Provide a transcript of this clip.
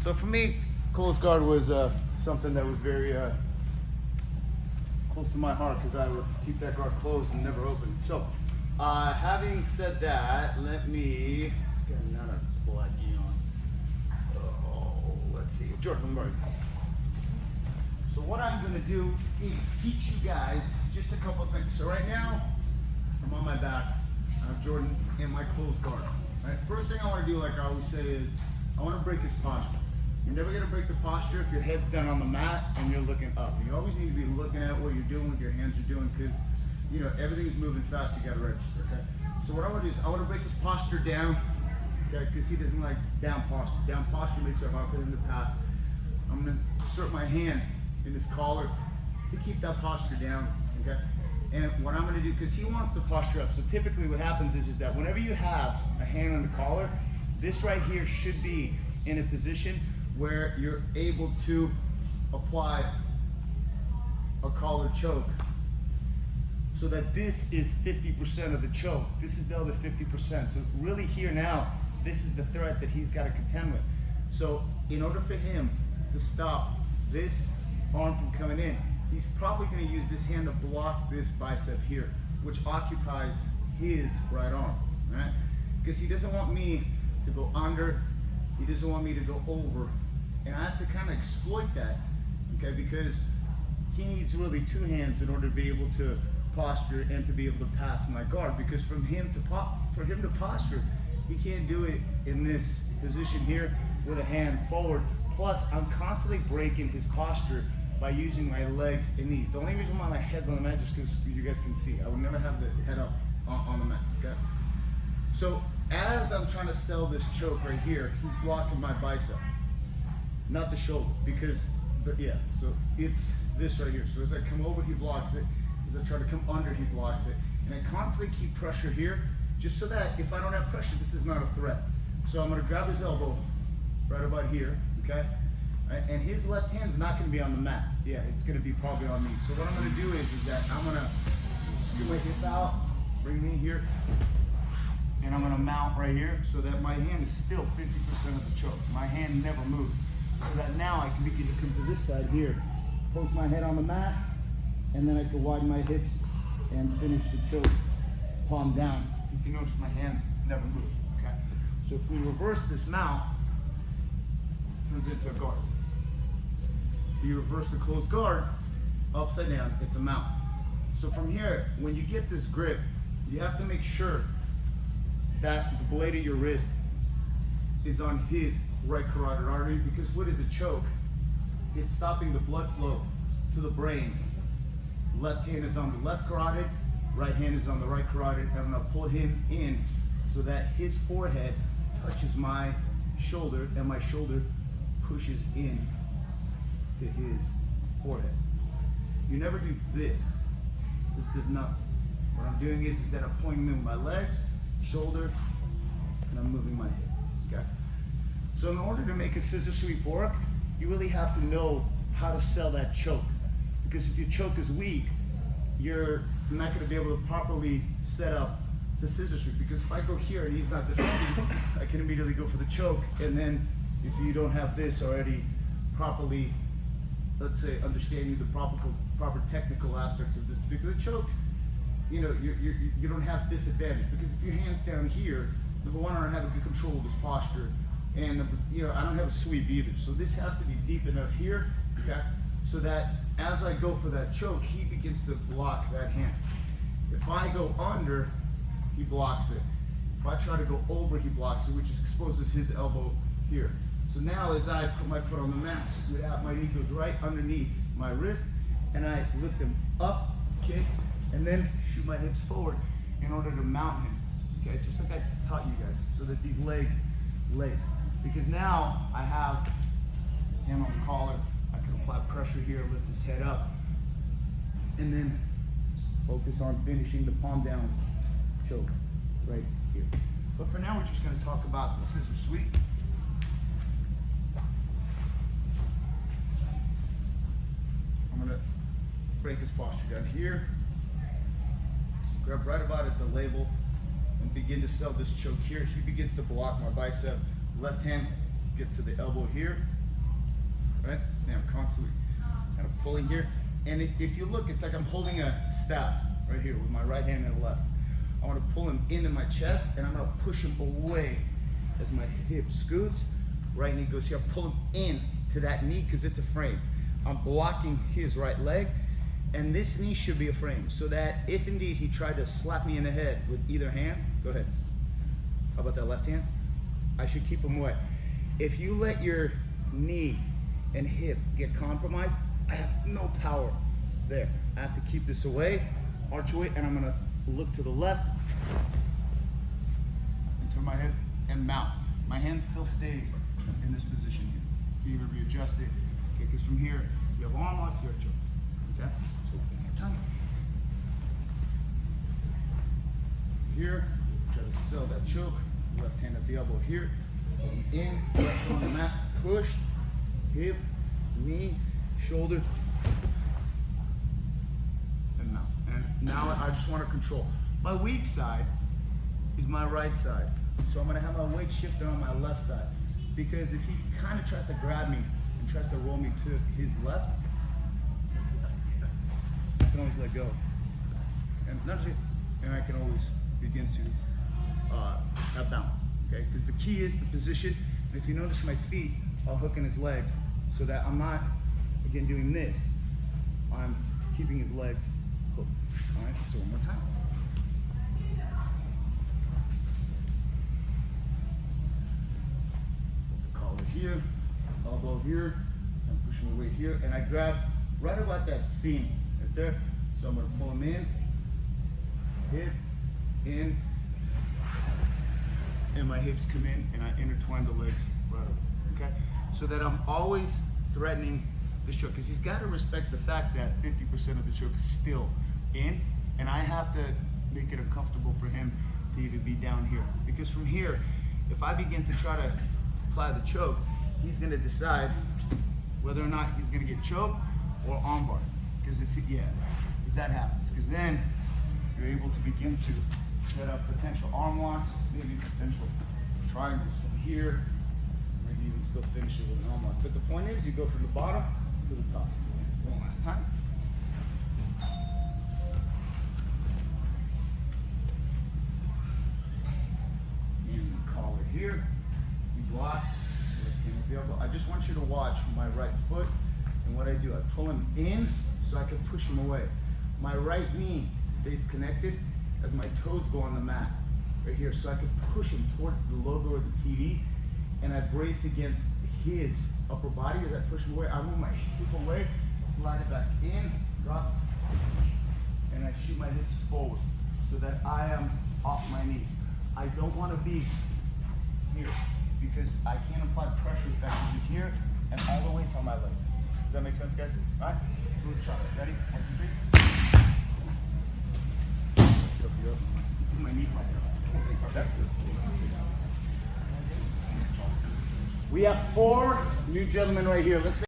So for me, close guard was something that was very close to my heart because I would keep that guard closed and never open. So having said that, let's get another bloody on. Oh, let's see. Jordan, Murray. So what I'm going to do is teach you guys just a couple of things. So right now, I'm on my back. I have Jordan in my closed guard. Right? First thing I want to do, like I always say, is I want to break his posture. You're never going to break the posture if your head's down on the mat and you're looking up. You always need to be looking at what you're doing, what your hands are doing, because you know everything's moving fast. You got to register. Okay. So what I want to do is I want to break his posture down, okay, because he doesn't like down posture. Down posture makes it hard for him to pass. I'm going to insert my hand in his collar to keep that posture down. Okay. And what I'm going to do, because he wants the posture up. So typically what happens is that whenever you have a hand on the collar, this right here should be in a position where you're able to apply a collar choke. So that this is 50% of the choke. This is the other 50%. So really here now, this is the threat that he's got to contend with. So in order for him to stop this arm from coming in, he's probably going to use this hand to block this bicep here, which occupies his right arm, right? Because he doesn't want me to go under, he doesn't want me to go over, and I have to kind of exploit that, okay? Because he needs really two hands in order to be able to posture and to be able to pass my guard. Because for him to posture, he can't do it in this position here with a hand forward. Plus, I'm constantly breaking his posture by using my legs and knees. The only reason why my head's on the mat is because you guys can see. I would never have the head up on the mat, okay? So as I'm trying to sell this choke right here, he's blocking my bicep, not the shoulder, because, so it's this right here. So as I come over, he blocks it. As I try to come under, he blocks it. And I constantly keep pressure here, just so that if I don't have pressure, this is not a threat. So I'm gonna grab his elbow right about here, okay? And his left hand is not going to be on the mat. Yeah, it's going to be probably on me. So what I'm going to do is that I'm going to scoot my hip out, bring me here, and I'm going to mount right here so that my hand is still 50% of the choke. My hand never moves. So that now I can begin to come to this side here, post my head on the mat, and then I can widen my hips and finish the choke palm down. You can notice my hand never moves, okay? So if we reverse this mount, it turns into a guard. If you reverse the closed guard, upside down, it's a mount. So from here, when you get this grip, you have to make sure that the blade of your wrist is on his right carotid artery, because what is a choke? It's stopping the blood flow to the brain. Left hand is on the left carotid, right hand is on the right carotid, and I'm gonna pull him in so that his forehead touches my shoulder and my shoulder pushes in to his forehead. You never do this. This does nothing. What I'm doing is that I'm pointing in with my legs, shoulder, and I'm moving my hip. Okay. So in order to make a scissor sweep work, you really have to know how to sell that choke. Because if your choke is weak, you're not going to be able to properly set up the scissor sweep. Because if I go here and he's not defending, I can immediately go for the choke. And then if you don't have this already properly, let's say, understanding the proper technical aspects of this particular choke, you know, you don't have this advantage. Because if your hand's down here, number one, I don't have a good control of this posture, and you know, I don't have a sweep either. So this has to be deep enough here, okay, so that as I go for that choke, he begins to block that hand. If I go under, he blocks it. If I try to go over, he blocks it, which exposes his elbow here. So now as I put my foot on the mat, scoot out, my knee goes right underneath my wrist, and I lift him up, kick, and then shoot my hips forward in order to mount him, okay? Just like I taught you guys, so that these legs. Because now I have him on the collar, I can apply pressure here, lift his head up, and then focus on finishing the palm down choke right here. But for now, we're just gonna talk about the scissor sweep. I'm gonna break his posture down here, grab right about at the label, and begin to sell this choke here. He begins to block my bicep. Left hand get to the elbow here, right? And I'm constantly kind of pulling here. And if you look, it's like I'm holding a staff right here with my right hand and the left. I want to pull him into my chest, and I'm going to push him away as my hip scoots. Right knee goes here. I pull him in to that knee because it's a frame. I'm blocking his right leg, and this knee should be a frame, so that if indeed he tried to slap me in the head with either hand, go ahead. How about that left hand? I should keep him away. If you let your knee and hip get compromised, I have no power there. I have to keep this away, arch away, and I'm gonna look to the left, and turn my head and mount. My hand still stays in this position here. You can even readjust it. Okay, because from here, you have arm locks, you have choke. Okay? So one more time. Here, try to sell that choke. Left hand at the elbow here. In, left hand on the mat, push, hip, knee, shoulder, and mount. And now I just want to control. My weak side is my right side. So I'm going to have my weight shifted on my left side. Because if he kind of tries to grab me and tries to roll me to his left, I can always let go. And I can always begin to have balance. Okay? Because the key is the position. And if you notice my feet, I'll hook in his legs so that I'm not, again, doing this. I'm keeping his legs hooked. All right? So one more time. Here, elbow here, I'm pushing away here, and I grab right about that seam right there. So I'm going to pull him in, hip, in, and my hips come in, and I intertwine the legs right over. Okay, so that I'm always threatening the choke, because he's got to respect the fact that 50% of the choke is still in, and I have to make it uncomfortable for him to even be down here, because from here, if I begin to try to apply the choke, he's going to decide whether or not he's going to get choked or armbar. Because because that happens. Because then you're able to begin to set up potential arm locks, maybe potential triangles from here, maybe even still finish it with an arm lock. But the point is, you go from the bottom to the top. One last time. And collar here. Block, I just want you to watch my right foot and what I do. I pull him in so I can push him away. My right knee stays connected as my toes go on the mat right here, so I can push him towards the logo of the TV, and I brace against his upper body as I push him away. I move my hip away, slide it back in, drop, and I shoot my hips forward so that I am off my knee. I don't want to be here, because I can't apply pressure effectively here and all the weight's on my legs. Does that make sense, guys? All right? Do the shot. Ready? 1, 2, 3. My knee right there. That's it. We have 4 new gentlemen right here. Let's